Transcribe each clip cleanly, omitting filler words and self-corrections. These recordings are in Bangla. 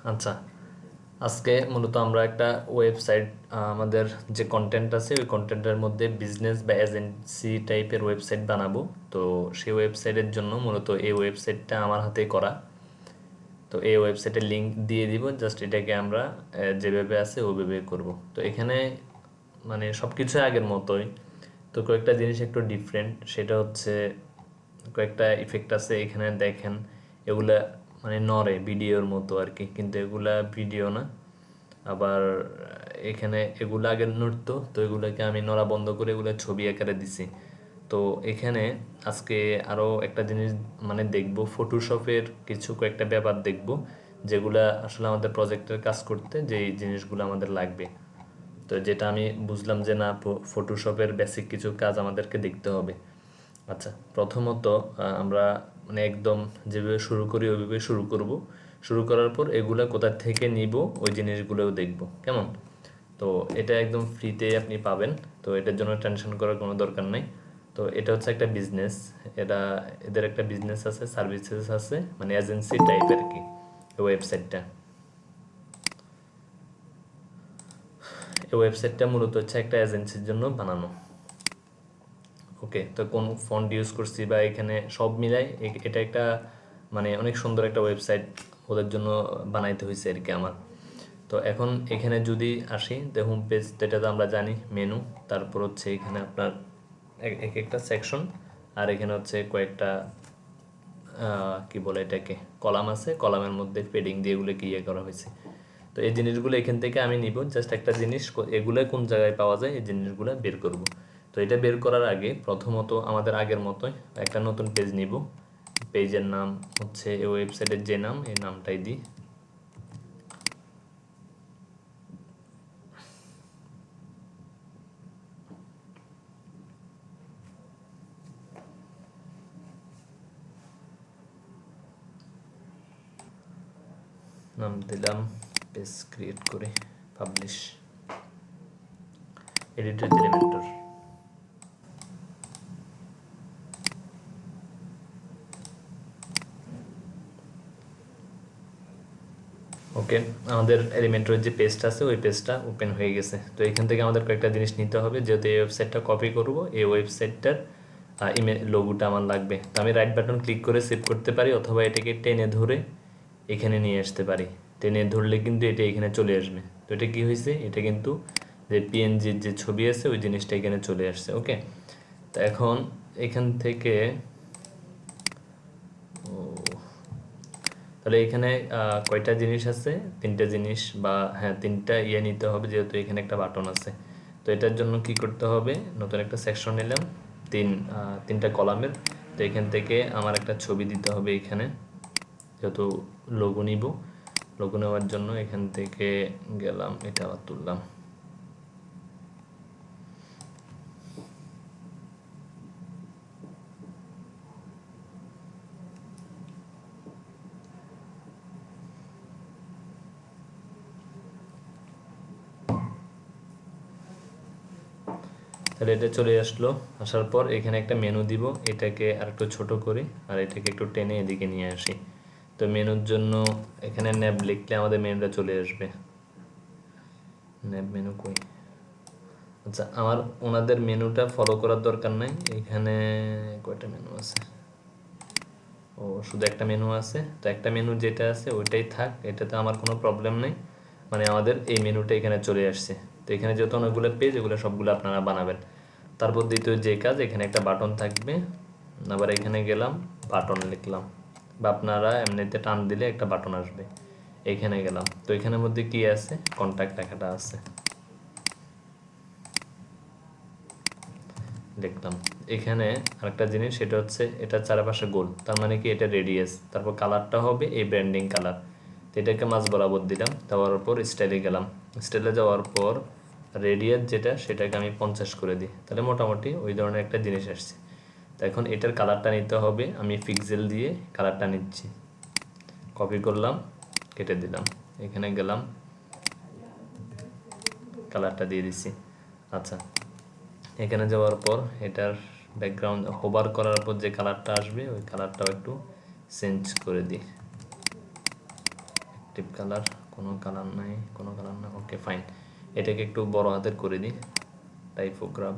আচ্ছা, আজকে মূলত আমরা একটা ওয়েবসাইট, আমাদের যে কন্টেন্ট আছে ওই কন্টেন্টের মধ্যে বিজনেস বা এজেন্সি টাইপের ওয়েবসাইট বানাবো। তো সেই ওয়েবসাইটের জন্য মূলত এই ওয়েবসাইটটা আমার হাতে করা। তো এই ওয়েবসাইটের লিংক দিয়ে দিব, জাস্ট এটাকে আমরা যেভাবে আছে ওইভাবে করব। তো এখানে মানে সব কিছু আগের মতোই, তো কয়েকটা জিনিস একটু ডিফারেন্ট। সেটা হচ্ছে কয়েকটা ইফেক্ট আছে এখানে দেখেন, এগুলা মানে নড়ে ভিডিওর মতো আর কি, কিন্তু এগুলা ভিডিও না। আবার এখানে এগুলো আগে নড়তো, তো এগুলোকে আমি নড়া বন্ধ করে এগুলো ছবি আকারে দিছি। তো এখানে আজকে আরও একটা জিনিস মানে দেখব, ফটোশপের কিছু কয়েকটা ব্যাপার দেখব, যেগুলা আসলে আমাদের প্রজেক্টের কাজ করতে যে জিনিসগুলো আমাদের লাগবে। তো যেটা আমি বুঝলাম যে না, ফটোশপের বেসিক কিছু কাজ আমাদেরকে দেখতে হবে। আচ্ছা, প্রথমত আমরা মানে একদম যেভাবে শুরু করি ওইভাবে শুরু করব। শুরু করার পর এগুলা কোথা থেকে নিব ওই জিনিসগুলোও দেখব, কেমন? তো এটা একদম ফ্রিতে আপনি পাবেন, তো এটার জন্য টেনশন করার কোনো দরকার নেই। তো এটা হচ্ছে একটা বিজনেস, এটা এদের একটা বিজনেস আছে, সার্ভিসেস আছে, মানে এজেন্সি টাইপের কি এই ওয়েবসাইটটা। এই ওয়েবসাইটটা মূলত হচ্ছে একটা এজেন্সির জন্য বানানো। ওকে, তো কোন ফন্ট ইউজ করছি বা এখানে সব মিলাই এটা একটা মানে অনেক সুন্দর একটা ওয়েবসাইট ওদের জন্য বানাইতে হয়েছে আর কি আমার। তো এখন এখানে যদি আসি, তো হোম পেজ, যেটা তো আমরা জানি মেনু, তারপর হচ্ছে এখানে আপনার এক একটা সেকশন, আর এখানে হচ্ছে কয়েকটা কি বলে এটাকে, কলাম আছে, কলামের মধ্যে পেডিং দিয়ে এগুলোকে ইয়ে করা হয়েছে। তো এই জিনিসগুলো এখান থেকে আমি নিব, জাস্ট একটা জিনিস এগুলো কোন জায়গায় পাওয়া যায় এই জিনিসগুলো বের করব। তো এটা বের করার আগে প্রথমত আমাদের আগের মতোই একটা নতুন পেজ নিব। পেজের নাম হচ্ছে এই ওয়েবসাইটের যে নাম, এই নামটাই দিই। নাম দিলাম, পেজ ক্রিয়েট করে পাবলিশ, এডিটর এলিমেন্টর। ওকে, আমাদের এলিমেন্টরের যে পেজটা আছে ওই পেজটা ওপেন হয়ে গেছে। তো এখান থেকে আমাদের কয়েকটা জিনিস নিতে হবে, যেহেতু এই ওয়েবসাইটটা কপি করব, এই ওয়েবসাইটটার ইমেল লোগোটা আমার লাগবে। তো আমি রাইট বাটন ক্লিক করে সেভ করতে পারি, অথবা এটাকে টেনে ধরে এখানে নিয়ে আসতে পারি। টেনে ধরলে কিন্তু এটা এখানে চলে আসবে। তো এটা কি হয়েছে, এটা কিন্তু যে পিএনজির যে ছবি আছে ওই জিনিসটা এখানে চলে আসছে। ওকে, তো এখন এখান থেকে তাহলে এখানে কয়টা জিনিস আছে, তিনটা জিনিস, বা হ্যাঁ তিনটা ইয়ে নিতে হবে, যেহেতু এখানে একটা বাটন আছে। তো এটার জন্য কি করতে হবে, নতুন একটা সেকশন নিলাম, তিনটা কলামের। তো এখান থেকে আমার একটা ছবি দিতে হবে এখানে, যেহেতু লোগো নিব। লোগো নেওয়ার জন্য এখান থেকে গেলাম, এটা আবার তুললাম। তাহলে এটা চলে আসলো। আসার পর এখানে একটা মেনু দিব, এটাকে আর একটু ছোট করি, আর এটাকে একটু টেনে এদিকে নিয়ে আসি। তো মেনুর জন্য এখানে ন্যাব লিখলে আমাদের মেনুটা চলে আসবে। ন্যাব মেনু কই? আচ্ছা, আমার ওনাদের মেনুটা ফলো করার দরকার নাই। এখানে কয়টা মেনু আছে? ও, শুধু একটা মেনু আছে। তো একটা মেনু যেটা আছে ওইটাই থাক, এটাতে আমার কোনো প্রবলেম নেই। মানে আমাদের এই মেনুটা এখানে চলে আসছে। তো এখানে যেহেতু অনেকগুলো পেজ, এগুলো সবগুলো আপনারা বানাবেন। তারপর দ্বিতীয় যে কাজ, এখানে একটা বাটন থাকবে। আবার এখানে গেলাম, বাটন লিখলাম, বা আপনারা এমনিতে টান দিলে একটা বাটন আসবে। এখানে গেলাম, তো এখানের মধ্যে কি আছে, কন্ট্যাক্ট লেখাটা আছে, দেখলাম। এখানে আরেকটা জিনিস, সেটা হচ্ছে এটা চারপাশে গোল, তার মানে কি এটা রেডিয়াস। তারপর কালারটা হবে এই ব্র্যান্ডিং কালার। তো এটাকে মাঝ বরাবর দিলাম, দেওয়ার পর স্টাইলে গেলাম। স্টাইলে যাওয়ার পর রেডিয়াস যেটা, সেটাকে আমি 50 করে দিই, তাহলে মোটামুটি ওই ধরনের একটা জিনিস আসছে। তো এখন এটার কালারটা নিতে হবে, আমি পিক্সেল দিয়ে কালারটা নিচ্ছি। কপি করলাম, কেটে দিলাম, এখানে গেলাম, কালারটা দিয়ে দিচ্ছি। আচ্ছা, এখানে যাওয়ার পর এটার ব্যাকগ্রাউন্ড হোভার করার পর যে কালারটা আসবে ওই কালারটাও একটু চেঞ্জ করে দিই, একটু ডিপ কালার, কোনো কালার নাই, কোনো কালার না, ওকে ফাইন। এটাকে একটু বড় হাতের করে দিই, টাইপোগ্রাফ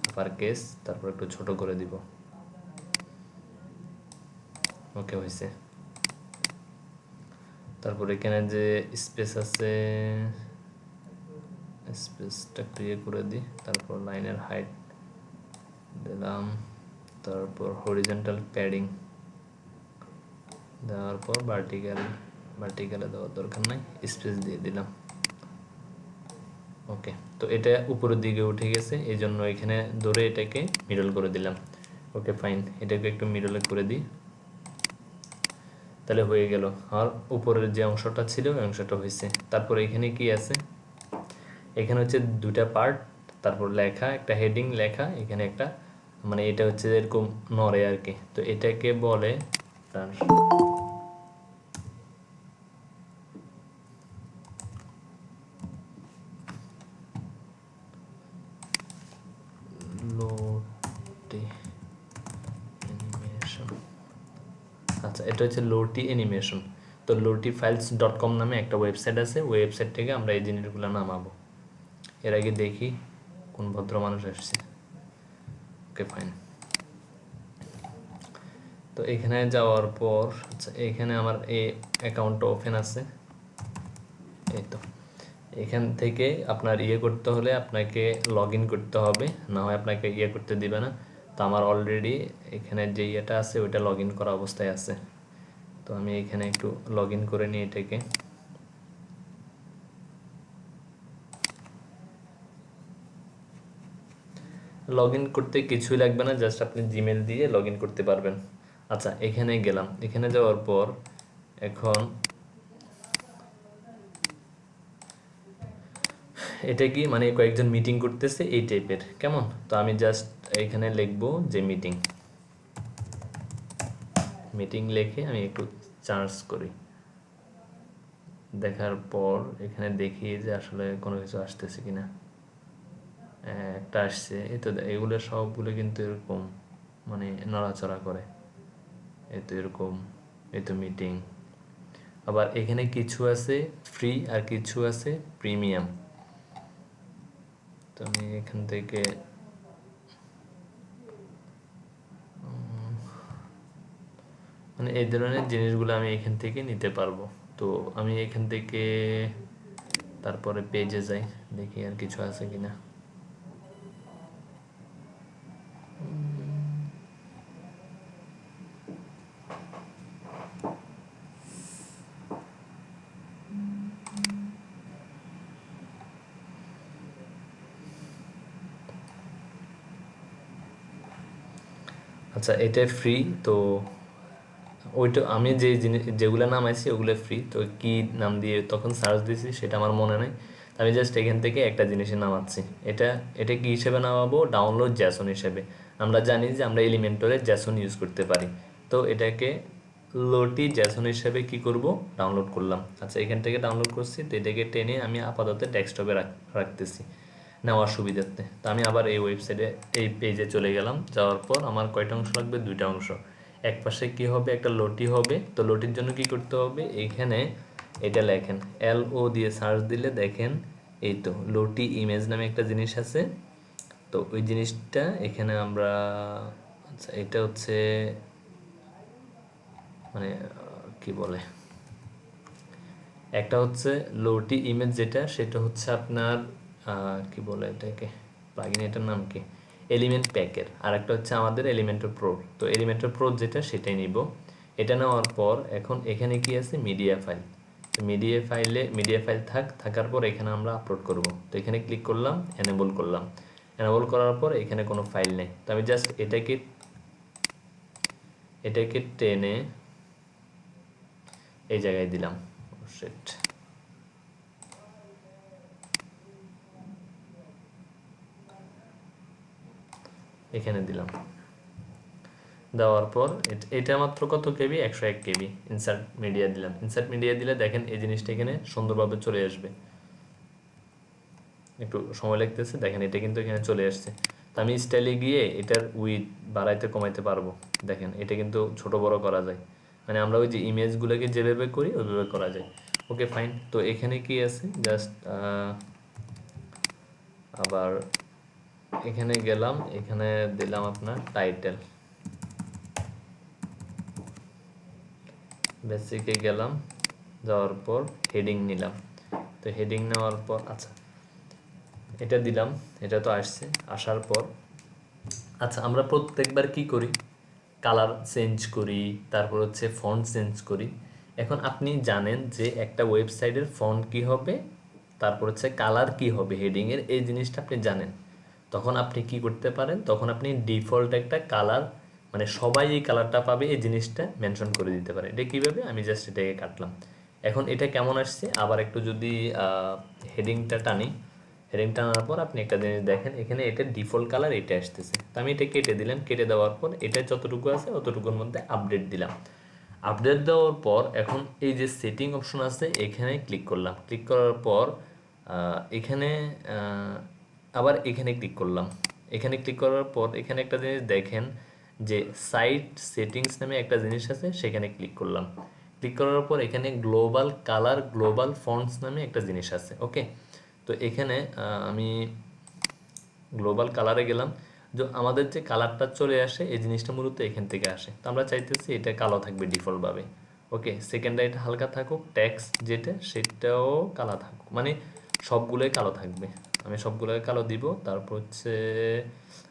আপার কেস, তারপর একটু ছোট করে দিব, ওকে হয়েছে। তারপর এখানে যে স্পেস আছে, স্পেসটা একটু ইয়ে করে দিই, তারপর লাইনের হাইট দিলাম, তারপর হরিজন্টাল প্যাডিং দেওয়ার পর ভার্টিক্যালে দেওয়ার দরকার নাই, স্পেস দিয়ে দিলাম, ওকে। তো এটা উপরের দিকে উঠে গেছে, এই জন্য এখানে ধরে এটাকে মিডল করে দিলাম, ওকে ফাইন। এটাকে একটু মিডলে করে দিই, তাহলে হয়ে গেল। আর উপরের যে অংশটা ছিল ওই অংশটা হয়েছে। তারপর এখানে কি আছে, এখানে হচ্ছে দুটা পার্ট, তারপর লেখা, একটা হেডিং লেখা, এখানে একটা মানে এটা হচ্ছে এরকম নড়ে আর কি। তো এটাকে বলে লোটি অ্যানিমেশন। আচ্ছা, এটা হচ্ছে লোটি অ্যানিমেশন। তো lotifiles.com নামে একটা ওয়েবসাইট আছে, ওই ওয়েবসাইট থেকে আমরা এই জিনিসগুলো নামাবো। এর আগে দেখি কোন ভদ্র মানুষ আসছে, ওকে ফাইন। তো এখানে যাওয়ার পর আচ্ছা, এখানে আমার এই অ্যাকাউন্টটা ওপেন আছে, এই তো। এখান থেকে আপনার ইয়ে করতে হলে আপনাকে লগ ইন করতে হবে, না হয় আপনাকে ইয়ে করতে দিবে না। তো আমার অলরেডি এখানে যে ইয়েটা আছে ওইটা লগ ইন করা অবস্থায় আছে। তো আমি এখানে একটু লগ ইন করে নিই এটাকে। লগ ইন করতে কিছুই লাগবে না, জাস্ট আপনি জিমেল দিয়ে লগ ইন করতে পারবেন। আচ্ছা, এখানে গেলাম, এখানে যাওয়ার পর এখন এটা কি মানে কয়েকজন মিটিং করতেছে এই টাইপের, কেমন? তো আমি জাস্ট এখানে লিখবো যে মিটিং লিখে আমি একটু চার্জ করি, দেখার পর এখানে দেখি যে আসলে কোনো কিছু আসতেছে কিনা। একটা আসছে, এই তো। এগুলো সবগুলো কিন্তু এরকম মানে নড়াচড়া করে, এই তো এরকম, এই তো মিটিং। আবার এখানে কিছু আছে ফ্রি আর কিছু আছে প্রিমিয়াম। তো আমি এখান থেকে মানে এই ধরনের জিনিসগুলো আমি এখান থেকে নিতে পারবো। তো আমি এখান থেকে তারপরে পেজে যাই, দেখি আর কিছু আছে কিনা। আচ্ছা, এটা ফ্রি। তো ওইটা আমি যে জিনিস যেগুলো নামাইছি ওগুলো ফ্রি। তো কি নাম দিয়ে তখন সার্চ দিয়েছি সেটা আমার মনে নেই। আমি জাস্ট এখান থেকে একটা জিনিসে নামাচ্ছি। এটা কি হিসেবে নামাবো? ডাউনলোড জ্যাসন হিসেবে। আমরা জানি যে আমরা এলিমেন্টরে জ্যাসন ইউজ করতে পারি। তো এটাকে লোটি জ্যাসন হিসেবে কি করব, ডাউনলোড করলাম। আচ্ছা, এখান থেকে ডাউনলোড করছি। তো এটাকে টেনে আমি আপাতত ডেস্কটপে রাখতেছি নেওয়ার সুবিধার্থে। তো আমি আবার এই ওয়েবসাইটে এই পেজে চলে গেলাম। যাওয়ার পর আমার কয়টা অংশ লাগবে? দুইটা অংশ। এক পাশে কি হবে? একটা লোটি হবে। তো লোটির জন্য কি করতে হবে? এইখানে এটা লেখেন, LO দিয়ে সার্চ দিলে দেখেন এই তো লোটি ইমেজ নামে একটা জিনিস আছে। তো ওই জিনিসটা এখানে আমরা আচ্ছা, এটা হচ্ছে মানে কি বলে, একটা হচ্ছে লোটি ইমেজ যেটা, সেটা হচ্ছে আপনার কি বলে এটাকে, প্লাগইন, এটার নাম কি, এলিমেন্ট প্যাকের। আর একটা হচ্ছে আমাদের এলিমেন্টর প্রো। তো এলিমেন্টর প্রো যেটা সেটাই নিব। এটা নেওয়ার পর এখন এখানে কি আছে? Media file. তো মিডিয়া ফাইল থাকার পর এখানে আমরা আপলোড করব। তো এখানে ক্লিক করলাম, এনেবল করলাম। এনেবল করার পর এখানে কোনো ফাইল নেই। তো আমি জাস্ট এটাকে টেনে এই জায়গায় দিলাম। শিট, এখানে দিলাম। দেওয়ার পর এটা মাত্র কত কেবি? 101 কেবি। ইনসার্ট মিডিয়া দিলাম। ইনসার্ট মিডিয়া দিলে দেখেন এই জিনিসটা এখানে সুন্দরভাবে চলে আসবে। একটু সময় লাগতেছে, দেখেন এটা কিন্তু এখানে চলে আসছে। তো আমি স্টাইলে গিয়ে এটার উইথ বাড়াইতে কমাইতে পারবো। দেখেন এটা কিন্তু ছোট বড় করা যায়। মানে আমরা ওই যে ইমেজগুলোকে যেভাবে করি ওইভাবে করা যায়। Okay fine. তো এখানে কি আছে, জাস্ট আবার এখানে গেলাম, এখানে দিলাম আপনার টাইটেল, বেসিকে গেলাম, যাওয়ার পর হেডিং নিলাম। তো হেডিং নেওয়ার পর আচ্ছা এটা দিলাম, এটা তো আসছে। আসার পর আচ্ছা আমরা প্রত্যেকবার কি করি, কালার চেঞ্জ করি, তারপর হচ্ছে ফন্ট চেঞ্জ করি। এখন আপনি জানেন যে একটা ওয়েবসাইটের ফন্ট কি হবে, তারপর হচ্ছে কালার কি হবে হেডিংয়ের, এই জিনিসটা আপনি জানেন। তখন আপনি কি করতে পারেন, তখন আপনি ডিফল্ট একটা কালার, মানে সবাই এই কালারটা পাবে এই জিনিসটা মেনশন করে দিতে পারে। এটা কীভাবে, আমি জাস্ট এটাকে কাটলাম। এখন এটা কেমন আসছে, আবার একটু যদি হেডিংটা টানি, হেডিং টানার পর আপনি একটা জিনিস দেখেন, এখানে এটা ডিফল্ট কালার এটা আসতেছে। তো আমি এটা কেটে দিলাম, কেটে দেওয়ার পর এটা যতটুকু আছে অতটুকুর মধ্যে আপডেট দিলাম। আপডেট দেওয়ার পর এখন এই যে সেটিং অপশন আছে এখানে ক্লিক করলাম, ক্লিক করার পর এখানে আবার এখানে ক্লিক করলাম। এখানে ক্লিক করার পর এখানে একটা জিনিস দেখেন যে সাইট সেটিংস নামে একটা জিনিস আছে, সেখানে ক্লিক করলাম। ক্লিক করার পর এখানে গ্লোবাল কালার, গ্লোবাল ফন্টস নামে একটা জিনিস আছে। ওকে, তো এখানে আমি গ্লোবাল কালারে গেলাম। যে আমাদের যে কালারটা চলে আসে এই জিনিসটা মূলত এখান থেকে আসে। তো আমরা চাইতেছি এটা কালো থাকবে ডিফল্টভাবে। ওকে, সেকেন্ড এটা হালকা থাকুক, ট্যাক্স যেটা সেটাও কালো থাকুক, মানে সবগুলোই কালো থাকবে। আমি সবগুলোই কালো দিব। তারপর হচ্ছে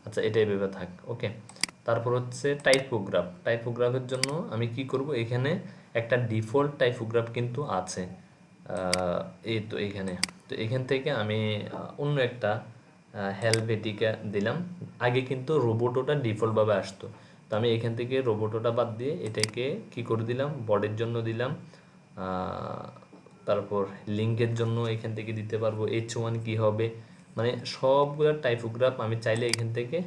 আচ্ছা এটাই ভেবে থাক। ওকে, তারপর হচ্ছে টাইপোগ্রাফ। টাইপোগ্রাফের জন্য আমি কি করব, এখানে একটা ডিফল্ট টাইপোগ্রাফ কিন্তু আছে, এই তো এইখানে। তো এখান থেকে আমি অন্য একটা হেলভেটিকা দিলাম। আগে কিন্তু রোবোটোটা ডিফল্টভাবে আসতো, তো আমি এখান থেকে রোবোটোটা বাদ দিয়ে এটাকে কি করে দিলাম, বডির জন্য দিলাম। তারপর লিঙ্কের জন্য এখান থেকে দিতে পারবো H1 কি হবে, মানে সবগুলো টাইপোগ্রাফ আমি চাইলে এখান থেকে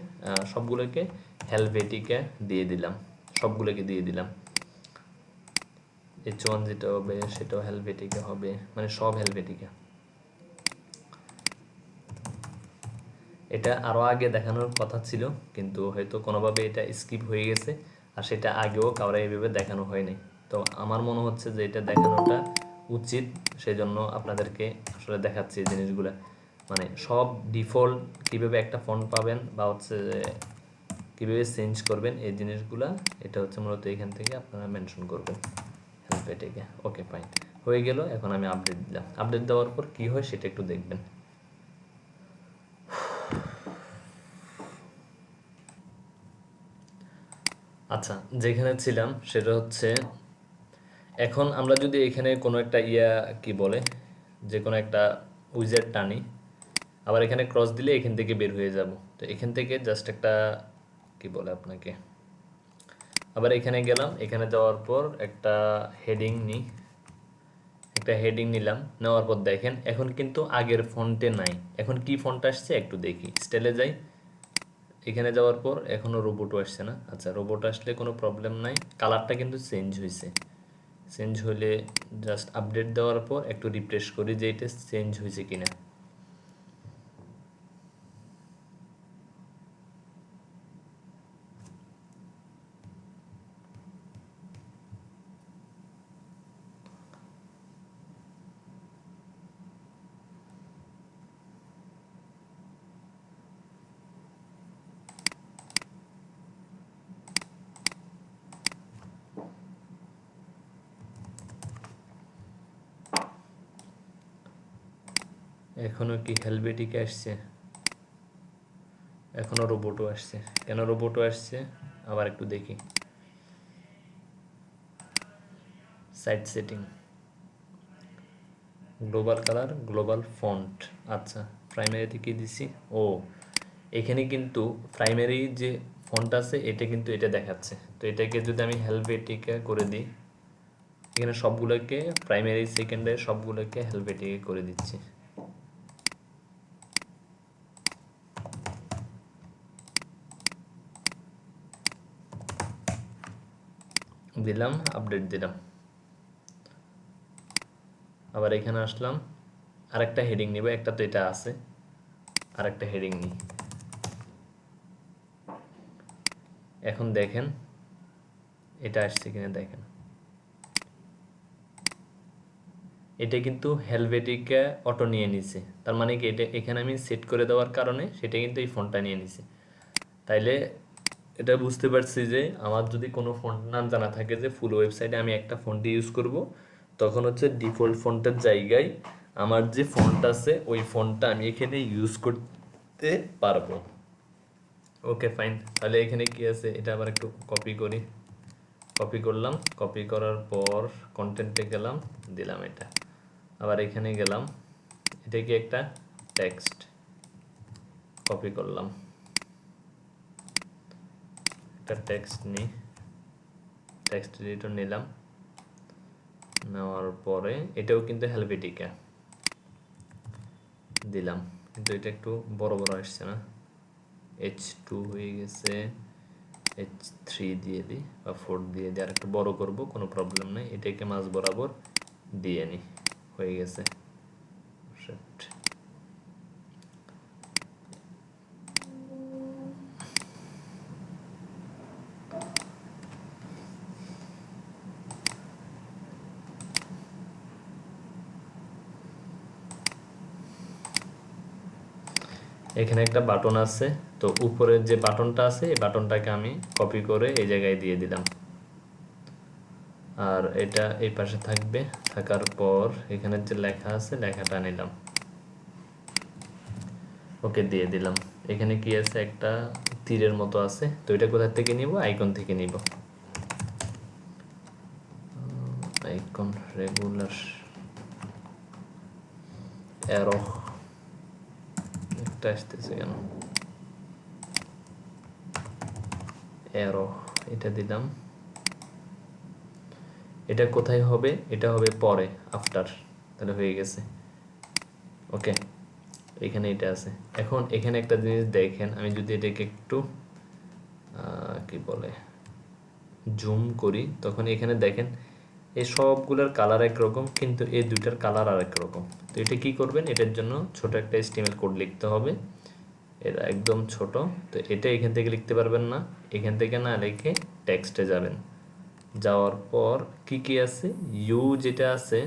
সবগুলোকে হেলভেটিকা দিয়ে দিলাম, সবগুলোকে দিয়ে দিলাম। H1 যেটা হবে সেটাও হেলভেটিকা হবে, মানে সব হেলভেটিকা। এটা আরও আগে দেখানোর কথা ছিল, কিন্তু হয়তো কোনোভাবে এটা স্কিপ হয়ে গেছে, আর সেটা আগেও কাউরে এইভাবে দেখানো হয়নি। তো আমার মনে হচ্ছে যে এটা দেখানোটা উচিত, সেই জন্য আপনাদেরকে আসলে দেখাচ্ছি এই জিনিসগুলো। মানে সব ডিফল্ট কীভাবে একটা ফন্ট পাবেন বা হচ্ছে কীভাবে চেঞ্জ করবেন এই জিনিসগুলা, এটা হচ্ছে মূলত এখান থেকে আপনারা মেনশন করবেন হেল্পেটিকে। ওকে ফাইন, হয়ে গেল। এখন আমি আপডেট দিলাম। আপডেট দেওয়ার পর কী হয় সেটা একটু দেখবেন। আচ্ছা, যেখানে ছিলাম সেটা হচ্ছে এখন আমরা যদি এখানে কোনো একটা কি বলে, যে কোনো একটা উইজেট টানি, আবার এখানে ক্রস দিলে এখান থেকে বের হয়ে যাব। তো এখান থেকে জাস্ট একটা কি বলে আপনাকে, আবার এখানে গেলাম, এখানে যাওয়ার পর একটা হেডিং নিই, একটা হেডিং নিলাম। নেওয়ার পর দেখেন এখন কিন্তু আগের ফন্টে নাই, এখন কি ফন্ট আসছে একটু দেখি, স্টাইলে যাই। এখানে যাওয়ার পর এখনও রোবটও আসছে না। আচ্ছা, রোবট আসলে কোনো প্রবলেম নাই, কালারটা কিন্তু চেঞ্জ হয়েছে। চেঞ্জ হলে জাস্ট আপডেট দেওয়ার পর একটু রিফ্রেশ করি যে এটা চেঞ্জ হয়েছে কিনা। এখনো কি হেলভেটিকে আসছে? এখনো রোবটও আসছে। কেন রোবটও আসছে আবার একটু দেখি। Site setting, global colour, global font. আচ্ছা, প্রাইমারিতে কি দিছি? ও, এখানে কিন্তু প্রাইমারি যে ফন্ট আছে এটা কিন্তু এটা দেখাচ্ছে। তো এটাকে যদি আমি হেলভেটিকা করে দিই, এখানে সবগুলোকে প্রাইমারি সেকেন্ডারি সবগুলোকে হেলভেটিকা করে দিচ্ছি। দিলাম, আপডেট দিলাম। আবার এখানে আসলাম, আরেকটা হেডিং নিব, একটা তো এটা আছে, আরেকটা হেডিং নিই। এখন দেখেন এটা আসছে কিনা দেখেন। এটা কিন্তু হেলভেটিকা অটো নিয়ে নিছে, তার মানে কি এটা এখানে আমি সেট করে দেওয়ার কারণে সেটা কিন্তু এই ফন্টটা নিয়ে নিছে। তাইলে এটা বুঝতে পারছি যে আমার যদি কোনো ফন্ট নাম জানা থাকে যে ফুল ওয়েবসাইটে আমি একটা ফন্ট ইউজ করব, তখন হচ্ছে ডিফল্ট ফন্টের জায়গায় আমার যে ফন্ট আছে ওই ফন্টটা আমি এখানে ইউজ করতে পারবো। ওকে ফাইন, তাহলে এখানে কি আছে এটা আবার একটু কপি করি। কপি করলাম, কপি করার পর কন্টেন্টে গেলাম, দিলাম এটা। আবার এখানে গেলাম, এটা কি একটা টেক্সট, কপি করলাম, একটা টেক্সট নিই, টেক্সট এডিটর নিলাম, নেওয়ার পরে এটাও কিন্তু হেলভেটিকা দিলাম, কিন্তু এটা একটু বড় বড় আসছে না, H2 হয়ে গেছে, H3 দিয়ে দিই বা 4 দিয়ে দিই, আর একটু বড় করব, কোনো প্রবলেম নেই। এটাকে মাঝ বরাবর দিয়ে নিই, হয়ে গেছে। এখানে একটা বাটন আছে, তো উপরের যে বাটনটা আছে এই বাটনটাকে আমি কপি করে এই জায়গায় দিয়ে দিলাম, আর এটা এই পাশে থাকবে। থাকার পর এখানে যে লেখা আছে লেখাটা নিলাম, ওকে দিয়ে দিলাম। এখানে কি আছে, একটা তীরের মতো আছে, তো এটা কোথা থেকে নিব, আইকন থেকে নিব, আইকন রেগুলার অ্যারো একটা আসতেছে কেন, অ্যারো এটা দিলাম। এটা কোথায় হবে, এটা হবে পরে, আফটার, তাহলে হয়ে গেছে। ওকে, এখানে এটা আছে। এখন এখানে একটা জিনিস দেখেন, আমি যদি এটাকে একটু কি বলে জুম করি, তখন এখানে দেখেন এই সবগুলোর কালার একরকম, কিন্তু এই দুইটার কালার আর এক রকম। তো এটা কি করবেন, এটার জন্য ছোট একটা HTML কোড লিখতে হবে, এটা একদম ছোট। তো এটা এখান থেকে লিখতে পারবেন না, এখান থেকে না লিখে টেক্সটে যাবেন, যাওয়ার পর কি কি আছে, ইউ যেটা আছে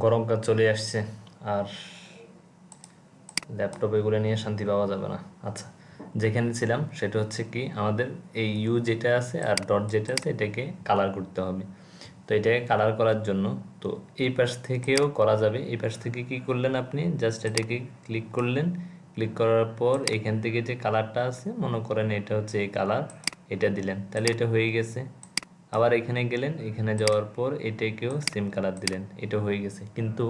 গরমকাল চলে আসছে, আর ল্যাপটপ এগুলো নিয়ে শান্তি পাওয়া যাবে না। আচ্ছা, যেখানে ছিলাম সেটা হচ্ছে কি, আমাদের এই ইউ যেটা আছে আর ডট যেটা আছে এটাকে কালার করতে হবে। তো এটাকে কালার করার জন্য তো এই পাশ থেকেও করা যাবে। এই পাশ থেকে কি করলেন, আপনি জাস্ট এটাকে ক্লিক করলেন, ক্লিক করার পর এখান থেকে যে কালারটা আছে, মনে করেন এটা হচ্ছে এই কালার, এটা দিলেন, তাহলে এটা হয়ে গেছে। আবার এখানে গেলেন, এখানে যাওয়ার পর এটাকেও সেম কালার দিলেন, এটা হয়ে গেছে। কিন্তু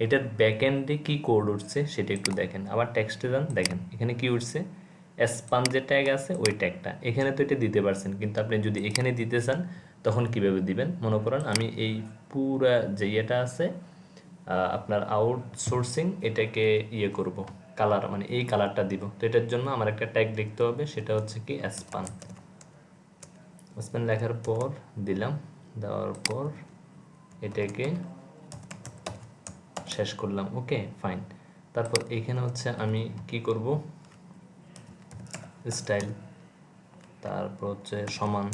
এটার ব্যাকএন্ডে কি কোড উঠছে সেটা একটু দেখেন। আবার টেক্সটে যান, দেখেন এখানে কি উঠছে, স্পান যে ট্যাগ আছে ওই ট্যাগটা। এখানে তো এটা দিতে পারছেন, কিন্তু আপনি যদি এখানে দিতে চান তখন কিভাবে দিবেন, মনে করেন আমি এই পুরা যে ইয়েটা আছে আপনার আউটসোর্সিং, এটাকে ইয়ে করব, কালার মানে এই কালারটা দিব। তো এটার জন্য আমার একটা ট্যাগ লিখতে হবে, সেটা হচ্ছে কি স্পান। স্পেন লেখার পর দিলাম, দেওয়ার পর এটাকে শেষ করলাম। ওকে ফাইন, তারপর এখানে হচ্ছে আমি কি করব, স্টাইল, তারপর হচ্ছে সমান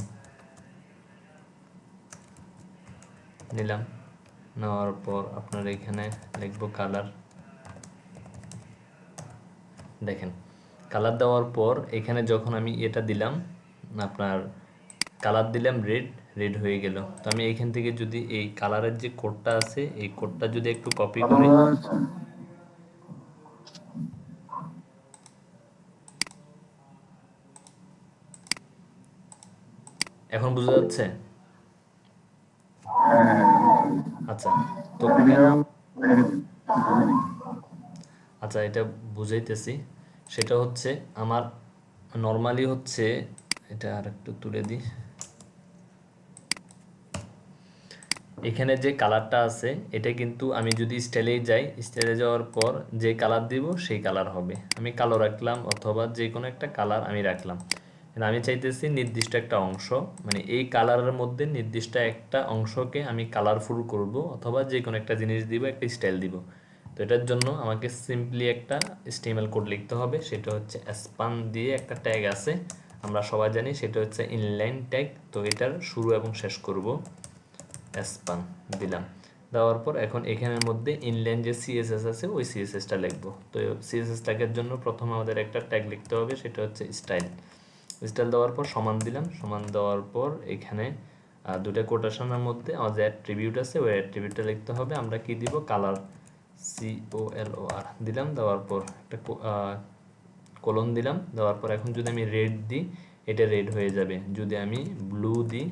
নিলাম, নেওয়ার পর আপনার এখানে লিখব কালার। দেখেন কালার দেওয়ার পর এখানে যখন আমি এটা দিলাম, আপনার কালার দিলাম রেড, রেড হয়ে গেল। তো আমি এখান থেকে যদি এই কালারের যে কোডটা আছে এই কোডটা যদি একটু কপি করি, এখন বোঝা যাচ্ছে? আচ্ছা, তো আচ্ছা এটা বুঝাইতেছি। সেটা হচ্ছে আমার নর্মালি হচ্ছে, এটা আর একটু তুলে দিই, এখানে যে কালারটা আছে এটা কিন্তু আমি যদি স্টাইলে যাই, স্টাইলে যাওয়ার পর যে কালার দিব সেই কালার হবে। আমি কালো রাখলাম অথবা যে কোনো একটা কালার আমি রাখলাম। আমি চাইতেছি নির্দিষ্ট একটা অংশ, মানে এই কালারের মধ্যে নির্দিষ্ট একটা অংশকে আমি কালারফুল করব, অথবা যে কোনো একটা জিনিস দিব, একটা স্টাইল দিব। তো এটার জন্য আমাকে সিম্পলি একটা HTML কোড লিখতে হবে। সেটা হচ্ছে স্পান দিয়ে একটা ট্যাগ আছে, আমরা সবাই জানি, সেটা হচ্ছে ইনলাইন ট্যাগ। তো এটার শুরু এবং শেষ করব, স্পান দিলাম। দেওয়ার পর এখন এখানের মধ্যে ইনলাইন যে সিএসএস আছে ওই সিএসএসটা লিখবো। তো সিএসএস ট্যাগের জন্য প্রথমে আমাদের একটা ট্যাগ লিখতে হবে, সেটা হচ্ছে স্টাইল। স্টাইল দেওয়ার পর সমান দিলাম, সমান দেওয়ার পর এখানে দুটো কোটেশনের মধ্যে আমার যে অ্যাট্রিবিউট আছে ওই অ্যাট্রিবিউটটা লিখতে হবে। আমরা কি দিব, কালার, COLOR দিলাম। দেওয়ার পর একটা কোলন দিলাম। দেওয়ার পর এখন যদি আমি রেড দিই এটা রেড হয়ে যাবে, যদি আমি ব্লু দিই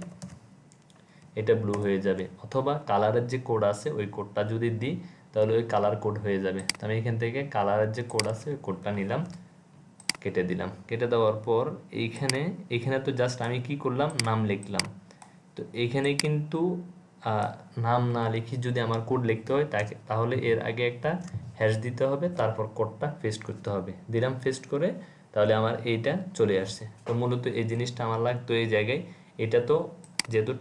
এটা ব্লু হয়ে যাবে, অথবা কালারের যে কোড আছে ওই কোডটা যদি দিই তাহলে ওই কালার কোড হয়ে যাবে। তো আমি এখান থেকে কালারের যে কোড আছে ওই কোডটা নিলাম, কেটে দিলাম। কেটে দেওয়ার পর এইখানে এখানে তো জাস্ট আমি কি করলাম, নাম লিখলাম। তো এইখানে কিন্তু নাম না লিখি যদি আমার কোড লিখতে হয় তাহলে এর আগে একটা হ্যাশ দিতে হবে, তারপর কোডটা পেস্ট করতে হবে। দিলাম, পেস্ট করে তাহলে আমার এইটা চলে আসছে। তো মূলত এই জিনিসটা আমার লাগতো এই জায়গায়। এটা তো যেহেতু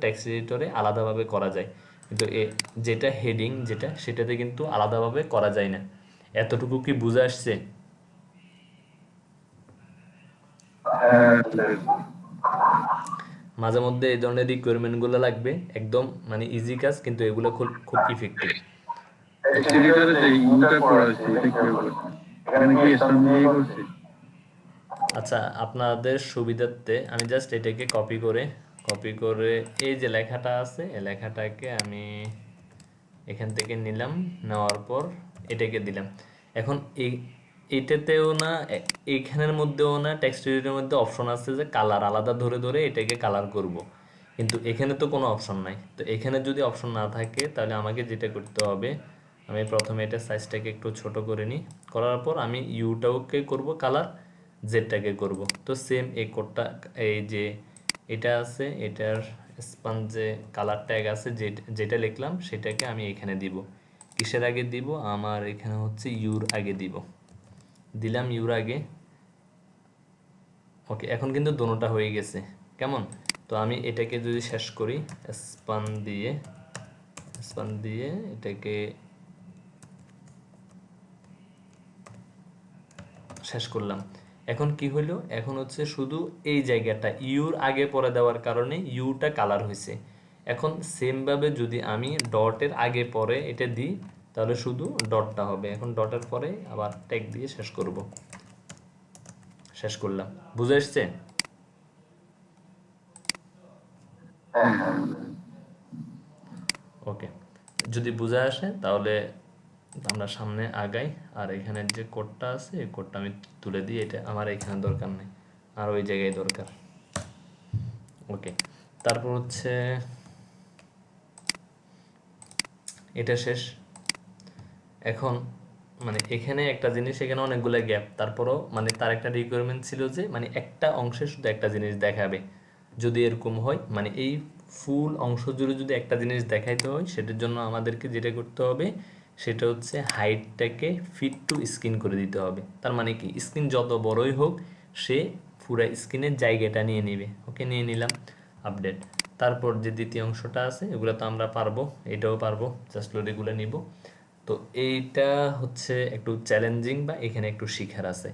টেক্সট এডিটরে আলাদাভাবে করা যায়, কিন্তু যেটা হেডিং যেটা সেটাতে কিন্তু আলাদাভাবে করা যায় না। এতটুকু কি বুঝে আসছে? মাঝে মধ্যে এই ধরনের রিকোয়ারমেন্টগুলো লাগবে, একদম মানে ইজি কাজ, কিন্তু এগুলো খুব খুব ইফেক্টিভ। আচ্ছা, আপনাদের সুবিধার্থে আমি জাস্ট এটাকে কপি করে এই যে লেখাটা আছে এই লেখাটাকে আমি এখান থেকে নিলাম, নেওয়ার পর এটাকে দিলাম। এখন এইটাতেও না, এইখানের মধ্যেও না, টেক্সট এডিটরের মধ্যে অপশন আছে যে কালার আলাদা ধরে ধরে এটাকে কালার করব, কিন্তু এখানে তো কোনো অপশন নাই। তো এখানে যদি অপশন না থাকে তাহলে আমাকে যেটা করতে হবে, আমি প্রথমে এটা সাইজটাকে একটু ছোট করে নিই। করার পর আমি ইউটাকে করব কালার, জেডটাকে করব। তো সেম এই কোডটা, এই যে এটা আছে এটার স্পান যে কালার ট্যাগ আছে যেটা লিখলাম সেটাকে আমি এখানে দিব। কিসের আগে দিব, আমার এখানে হচ্ছে ইউর আগে দিব। দিলাম ইউর আগে। ওকে, এখন কিন্তু দোনোটা হয়ে গেছে। কেমন? তো আমি এটাকে যদি শেষ করি স্পান দিয়ে এটাকে শেষ করলাম। এখন কি হলো, এখন হচ্ছে শুধু এই জায়গাটা ইউর আগে পরে দেওয়ার কারণে ইউটা কালার হয়েছে। এখন সেমভাবে যদি আমি ডটের আগে পরে এটা দিই তাহলে শুধু ডটটা হবে। এখন ডটের পরে আবার ট্যাগ দিয়ে শেষ করব। শেষ করলাম। বুঝে এসছে? ওকে, যদি বুঝে আসে তাহলে আমরা সামনে আগাই। আর এখানের যে কোডটা আছে এই কোডটা আমি তুলে দিই, এটা আমার এখানে দরকার নেই, আর ওই জায়গায় দরকার। ওকে, তারপর হচ্ছে এটা শেষ। এখন মানে এখানে একটা জিনিস, এখানে অনেকগুলো গ্যাপ, তারপরও মানে তার একটা রিকোয়ারমেন্ট ছিল যে মানে একটা অংশে শুধু একটা জিনিস দেখাবে। যদি এরকম হয়, মানে এই ফুল অংশ জুড়ে যদি একটা জিনিস দেখাইতে হয়, সেটার জন্য আমাদেরকে যেটা করতে হবে সেটা হচ্ছে হাইটটাকে ফিট টু স্ক্রিন করে দিতে হবে। তার মানে কি, স্ক্রিন যত বড়ই হোক সে পুরো স্ক্রিনের জায়গাটা নিয়ে নেবে। ওকে, নিয়ে নিলাম, আপডেট। তারপর যে দ্বিতীয় অংশটা আছে এগুলো তো আমরা পারবো, এটাও পারবো, জাস্ট লোডেগুলো নিব। তো এইটা হচ্ছে একটু চ্যালেঞ্জিং বা এখানে একটু শিখার আছে।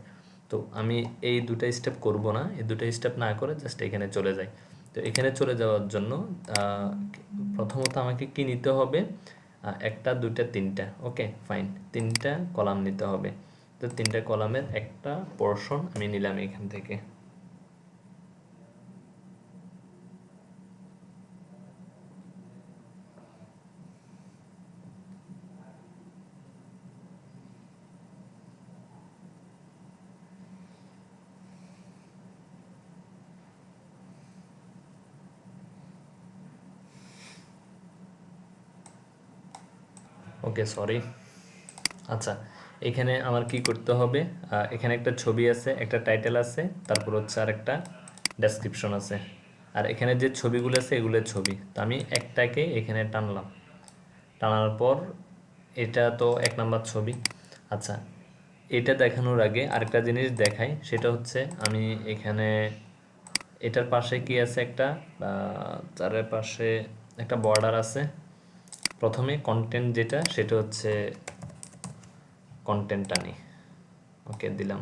তো আমি এই দুটা স্টেপ করব না, এই দুটা স্টেপ না করে জাস্ট এখানে চলে যাই। তো এখানে চলে যাওয়ার জন্য প্রথমত আমাকে কি নিতে হবে, একটা দুইটা তিনটা, ওকে ফাইন, তিনটা কলাম নিতে হবে। তো তিনটা কলামের একটা পোর্শন আমি নিলাম এখান থেকে। ওকে, সরি। আচ্ছা, এখানে আমার কি করতে হবে, এখানে একটা ছবি আছে, একটা টাইটেল আছে, তারপর হচ্ছে আর একটা ডেসক্রিপশন আছে। আর এখানে যে ছবিগুলো আছে এগুলোর ছবি। তো আমি একটাকে এখানে টানলাম, টানার পর এটা তো 1 নাম্বার ছবি। আচ্ছা, এটা দেখানোর আগে আরেকটা জিনিস দেখাই, সেটা হচ্ছে আমি এখানে এটার পাশে কি আছে, একটা চারপাশে একটা বর্ডার আছে। প্রথমে কন্টেন্ট যেটা, সেটা হচ্ছে কন্টেন্ট টানি, ওকে দিলাম।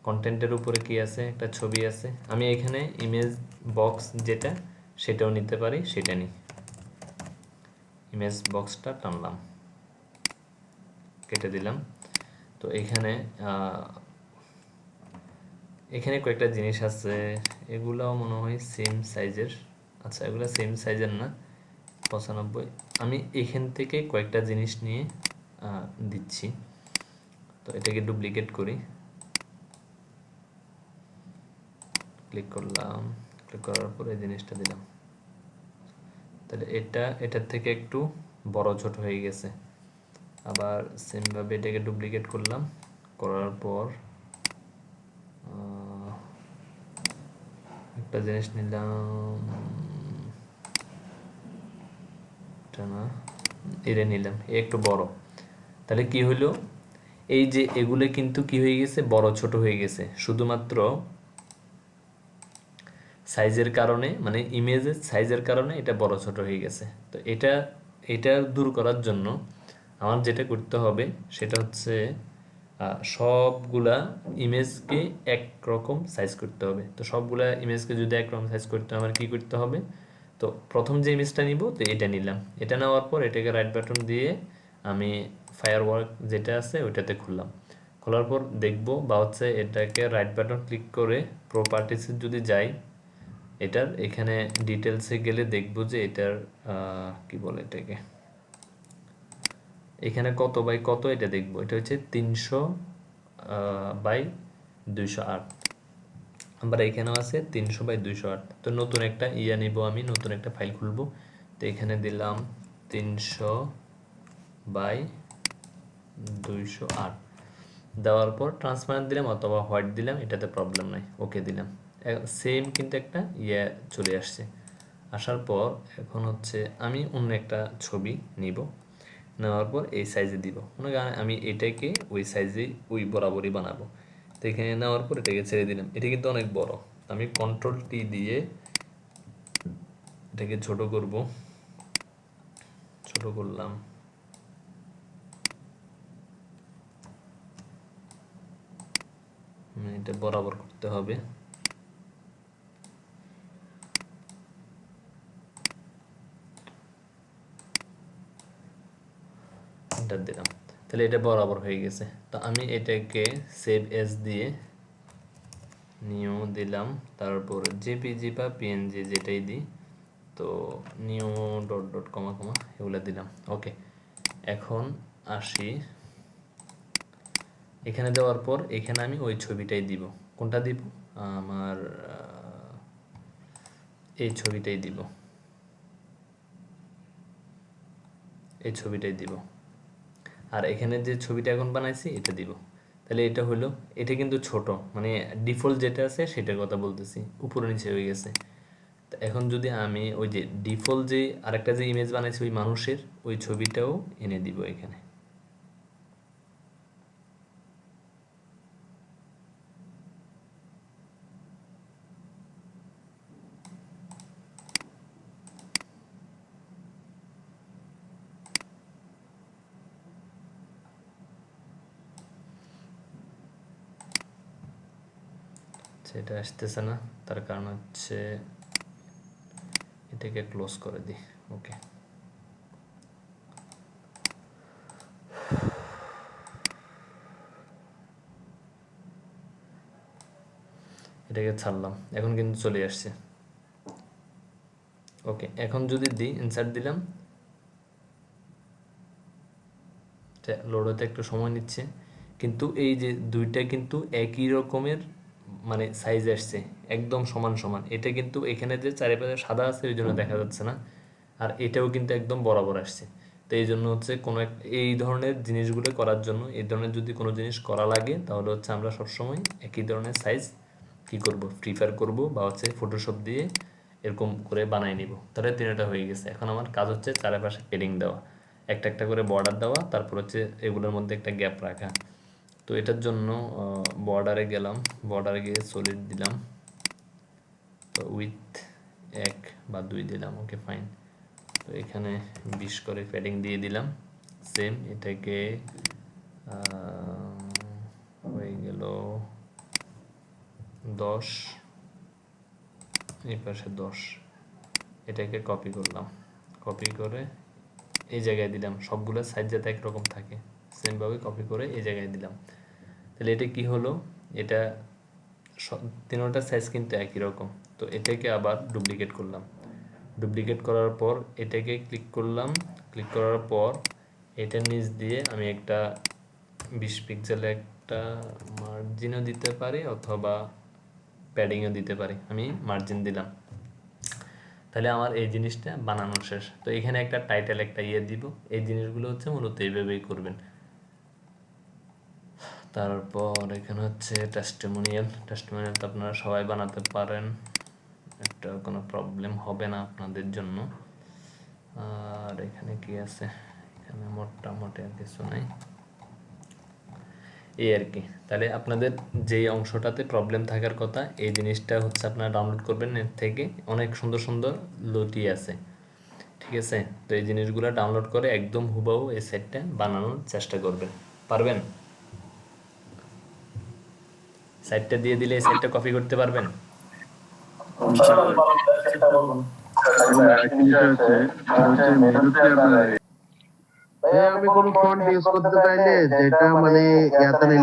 কন্টেন্টের উপরে কি আছে, একটা ছবি আছে। আমি এখানে ইমেজ বক্স যেটা, সেটাও নিতে পারি, সেটা নিই। ইমেজ বক্সটা টানলাম, কেটে দিলাম। তো এখানে এখানে কয়েকটা জিনিস আছে, এগুলাও মনে হয় সেম সাইজের। আচ্ছা, এগুলো সেম সাইজের না, 95। আমি এখান থেকে কয়েকটা জিনিস নিয়ে দিচ্ছি। তো এটাকে ডুপ্লিকেট করি, ক্লিক করলাম, ক্লিক করার পর এই জিনিসটা দিলাম। তাহলে এটার থেকে একটু বড় ছোট হয়ে গেছে। আবার সেমভাবে এটাকে ডুপ্লিকেট করলাম, করার পর একটা জিনিস নিলাম, এটা না, এটা নিলাম, একটু বড়। তাহলে কি হলো, এই যে এগুলো কিন্তু কি হয়ে গেছে, বড় ছোট হয়ে গেছে, শুধুমাত্র সাইজের কারণে, মানে ইমেজের সাইজের কারণে এটা বড় ছোট হয়ে গেছে। তো এটা দূর করার জন্য আমার যেটা করতে হবে, সেটা হচ্ছে সবগুলা ইমেজকে একরকম সাইজ করতে হবে। তো সবগুলা ইমেজকে যদি একরকম সাইজ করতে হয়, আমার কি করতে হবে, তো প্রথম যে ইমেজটা নিব, তো এটা নিলাম। এটা নেওয়ার পর এটাকে রাইট বাটন দিয়ে আমি ফায়ারওয়ার্ক যেটা আছে ওইটাতে খুললাম। খোলার পর দেখব, বা হচ্ছে এটাকে রাইট বাটন ক্লিক করে প্রপার্টিসে যদি যাই, এটার এখানে ডিটেলসে গেলে দেখব যে এটার কি বলে এটাকে, এখানে কত বাই কত এটা দেখব। এটা হচ্ছে 300 বাই 208। আবার এখানেও আছে 300 বাই 208। তো নতুন একটা নিব, আমি নতুন একটা ফাইল খুলব। তো এখানে দিলাম 300 বাই 208, দেওয়ার পর ট্রান্সপারেন্ট দিলাম অথবা হোয়াইট দিলাম, এটাতে প্রবলেম নাই, ওকে দিলাম। সেম কিন্তু একটা চলে আসছে। আসার পর এখন হচ্ছে আমি অন্য একটা ছবি নিব, নেওয়ার পর এই সাইজে দিব। মনে করেন আমি এটাকে ওই সাইজে ওই বরাবরই বানাবো। তো এখানে নেওয়ার পর এটাকে ছেড়ে দিলাম। এটা কিন্তু অনেক বড়, আমি কন্ট্রোল টি দিয়ে এটাকে ছোট করব, ছোট করলাম। এটা বরাবর করতে হবে। এন্টার দিলাম, তাহলে এটা বরাবর হয়ে গেছে। তো আমি এটাকে সেভ এস দিয়ে নিউ দিলাম, তারপর জেপিজি বা পিএনজি যেটাই দিই, তো নিউ ডট ডট কমা কমা এগুলো দিলাম, ওকে। এখন আসি, এখানে দেওয়ার পর এখানে আমি ওই ছবিটাই দিব। কোনটা দিব, আমার এই ছবিটাই দিব, এই ছবিটাই দিব। আর এখানে যে ছবিটা এখন বানাইছি এটা দিব। তাহলে এটা হলো, এটা কিন্তু ছোট, মানে ডিফল্ট যেটা আছে সেটার কথা বলতেছি, উপরে নিচে হয়ে গেছে। তো এখন যদি আমি ওই যে ডিফল্ট যে আরেকটা যে ইমেজ বানাইছি ওই মানুষের, ওই ছবিটাও এনে দিব এখানে। সেটা আসতেছে না, তার কারণ হচ্ছে এটাকে ক্লোজ করে দিই, ওকে। এটাকে ছাড়লাম, এখন কিন্তু চলে আসছে, ওকে। এখন যদি দিই, ইনসার্ট দিলাম, লোড হতে একটু সময় নিচ্ছে, কিন্তু এই যে দুইটা কিন্তু একই রকমের মানে সাইজ আসছে, একদম সমান সমান। এটা কিন্তু এখানে যে চারিপাশে সাদা আছে ওই জন্য দেখা যাচ্ছে না, আর এটাও কিন্তু একদম বরাবর আসছে। তো এই জন্য হচ্ছে কোনো এই ধরনের জিনিসগুলো করার জন্য, এই ধরনের যদি কোনো জিনিস করা লাগে, তাহলে হচ্ছে আমরা সবসময় একই ধরনের সাইজ কি করব, প্রিফার করব, বা হচ্ছে ফটোশপ দিয়ে এরকম করে বানাই নিব। তাহলে তিনটা হয়ে গেছে। এখন আমার কাজ হচ্ছে চারপাশে পেডিং দেওয়া, একটা একটা করে বর্ডার দেওয়া, তারপর হচ্ছে এগুলোর মধ্যে একটা গ্যাপ রাখা। তো এটার জন্য বর্ডারে গেলাম, বর্ডারে গিয়ে সলিড দিলাম, তো উইথ 1 বা 2 দিলাম, ওকে ফাইন। তো এখানে 20 করে প্যাডিং দিয়ে দিলাম। সেম এটাকে হয়ে গেল 10, এই পাশে 10, এটাকে কপি করলাম, কপি করে এই জায়গায় দিলাম, সবগুলো সাইজ যাতে একরকম থাকে সেমভাবে কপি করে এই জায়গায় দিলাম। তাহলে এটা কি হলো, এটা তিনটা সাইজ কিন্তু একই রকম। তো এটাকে আবার ডুপ্লিকেট করলাম, ডুপ্লিকেট করার পর এটাকে ক্লিক করলাম, ক্লিক করার পর এটার নিচ দিয়ে আমি একটা 20 পিক্সেল একটা মার্জিনও দিতে পারি অথবা প্যাডিংও দিতে পারি, আমি মার্জিন দিলাম। তাহলে আমার এই জিনিসটা বানানো শেষ। তো এখানে একটা টাইটেল একটা দিব, এই জিনিসগুলো হচ্ছে মূলত এইভাবেই করবেন। তারপর এখানে হচ্ছে টেস্টিমোনিয়াল, টেস্টিমোনিয়াল তো আপনারা সবাই বানাতে পারেন, একটা কোনো প্রবলেম হবে না আপনাদের জন্য। আর এখানে কি আছে, এখানে মোটামুটি আর কিছু নাই, এই আর কি। তাহলে আপনাদের যেই অংশটাতে প্রবলেম থাকার কথা এই জিনিসটা হচ্ছে আপনারা ডাউনলোড করবেন এর থেকে, অনেক সুন্দর সুন্দর লুটি আছে, ঠিক আছে। তো এই জিনিসগুলো ডাউনলোড করে একদম হুবহু এই সেটটা বানানোর চেষ্টা করবেন, পারবেন? সাইটটা দিয়ে দিলে এই সাইটটা কপি করতে পারবেন? আমি কোনো ফন্ট ইউজ করতে চাইলে যেটা মানে ইয়াতে